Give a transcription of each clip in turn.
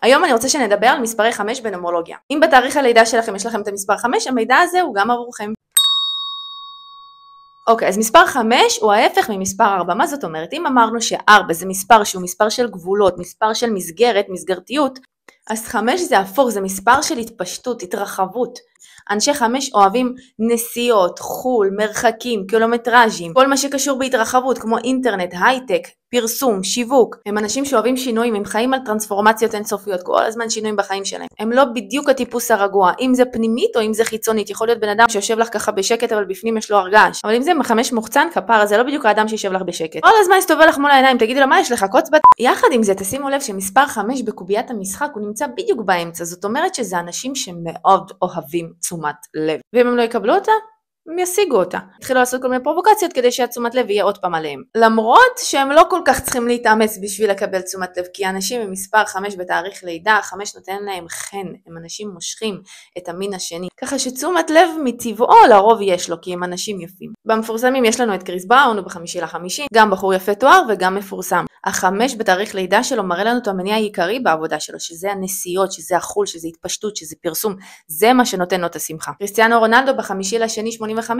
היום אני רוצה שנדבר על מספרי 5 בנומרולוגיה. אם בתאריך הלידה שלכם יש לכם את המספר 5, המידע הזה הוא גם עבורכם. אוקיי, אז מספר 5 הוא ההפך ממספר 4. מה זאת אומרת? אם אמרנו ש4 זה מספר שהוא מספר של גבולות, מספר של מסגרת, מסגרתיות, אז 5 זה הפוך, זה מספר של התפשטות, התרחבות. אנשי 5 אוהבים נסיעות, חול, מרחקים, קילומטראז'ים, כל מה שקשור בהתרחבות כמו אינטרנט, הייטק, פרסום, שיווק. הם אנשים שאוהבים שינויים, הם חיים על טרנספורמציות אינסופיות, כל הזמן שינויים בחיים שלהם. הם לא בדיוק הטיפוס הרגוע, אם זה פנימית או אם זה חיצונית. יכול להיות בן אדם שיושב לך ככה בשקט אבל בפנים יש לו הרגש. אבל אם זה 5 מוחצן כפרה, זה לא בדיוק האדם שישב לך בשקט. כל הזמן יסתובב לך מול העיניים, תגידי לו מה יש לך, קוץ בת... יחד עם זה תשימו לב שמספר 5 בקוביית המשחק הוא נמצא בדיוק באמצע. זאת אומרת שזה אנשים שמאוד אוהבים תשומת לב. ואם הם לא יקבלו אותה, הם ישיגו אותה. התחילו לעשות כל מיני פרובוקציות כדי שהתשומת לב יהיה עוד פעם עליהם. למרות שהם לא כל כך צריכים להתאמץ בשביל לקבל תשומת לב, כי אנשים עם מספר 5 בתאריך לידה, 5 נותן להם חן, הם אנשים מושכים את המין השני. ככה שתשומת לב מטבעו לרוב יש לו, כי הם אנשים יפים. במפורסמים יש לנו את קריס בראון, הוא ב5.5, גם בחור יפה תואר וגם מפורסם. ה5 בתאריך לידה שלו מראה לנו את המניע העיקרי בעבודה שלו, שזה הנסיעות, שזה החול, שזה התפשטות, שזה פרסום, זה מה שנותן לו את השמחה. קריסטיאנו רונלדו ב5.2.85,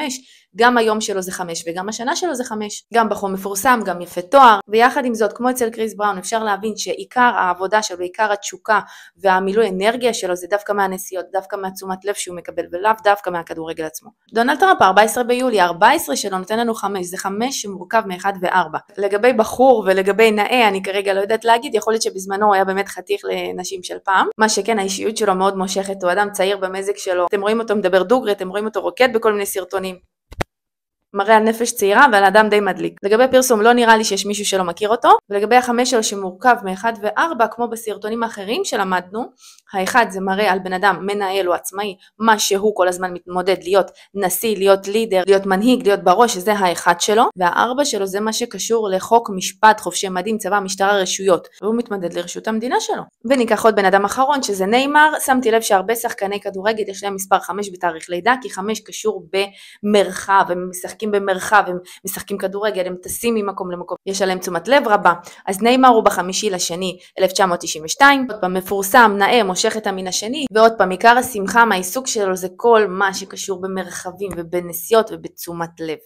גם היום שלו זה 5 וגם השנה שלו זה 5, גם בחור מפורסם, גם יפה תואר, ויחד עם זאת, כמו אצל קריס בראון, אפשר להבין שעיקר העבודה שלו, עיקר התשוקה והמילוי אנרגיה שלו זה דווקא מהנסיעות, דווקא מהתשומת לב שהוא מקבל, ולאו דווקא מהכדורגל עצמו. דונלד טראמפ 14 ביולי, 14 שלו נותן לנו 5, זה 5 שמורכב מ1 ו4. לגבי בחור ולגבי נאה, אני כרגע לא יודעת להגיד, יכול להיות שבזמנו הוא היה באמת חתיך לנשים של פעם, מה שכן האישיות שלו מאוד מושכת, הוא אדם צעיר במזג שלו, אתם רואים אותו מדבר דוגרי, אתם רואים אותו רוקד בכל מיני סרטונים. מראה על נפש צעירה ועל אדם די מדליק. לגבי פרסום לא נראה לי שיש מישהו שלא מכיר אותו, ולגבי ה5 שלו שמורכב מ1 ו4, כמו בסרטונים האחרים שלמדנו, האחד זה מראה על בן אדם מנהל או עצמאי, מה שהוא כל הזמן מתמודד להיות נשיא, להיות לידר, להיות מנהיג, להיות בראש, שזה האחד שלו, וה4 שלו זה מה שקשור לחוק משפט, חופשי מדים, צבא, משטרה, רשויות, והוא מתמודד לרשות המדינה שלו. וניקח עוד בן אדם אחרון שזה ניימר, שמתי לב שהרבה שחקני כדורגל יש להם מספר 5 בתאריך לידה, כי 5 קשור במרחב, הם משחקים במרחב, הם משחקים כדורגל, הם טסים ממקום למקום, יש עליהם תשומת לב רבה. אז ניימר הוא ב5.2.1992, עוד פעם מפורסם, נאה, מושך את המין השני, ועוד פעם עיקר השמחה מהעיסוק שלו זה כל מה שקשור במרחבים ובנסיעות ובתשומת לב.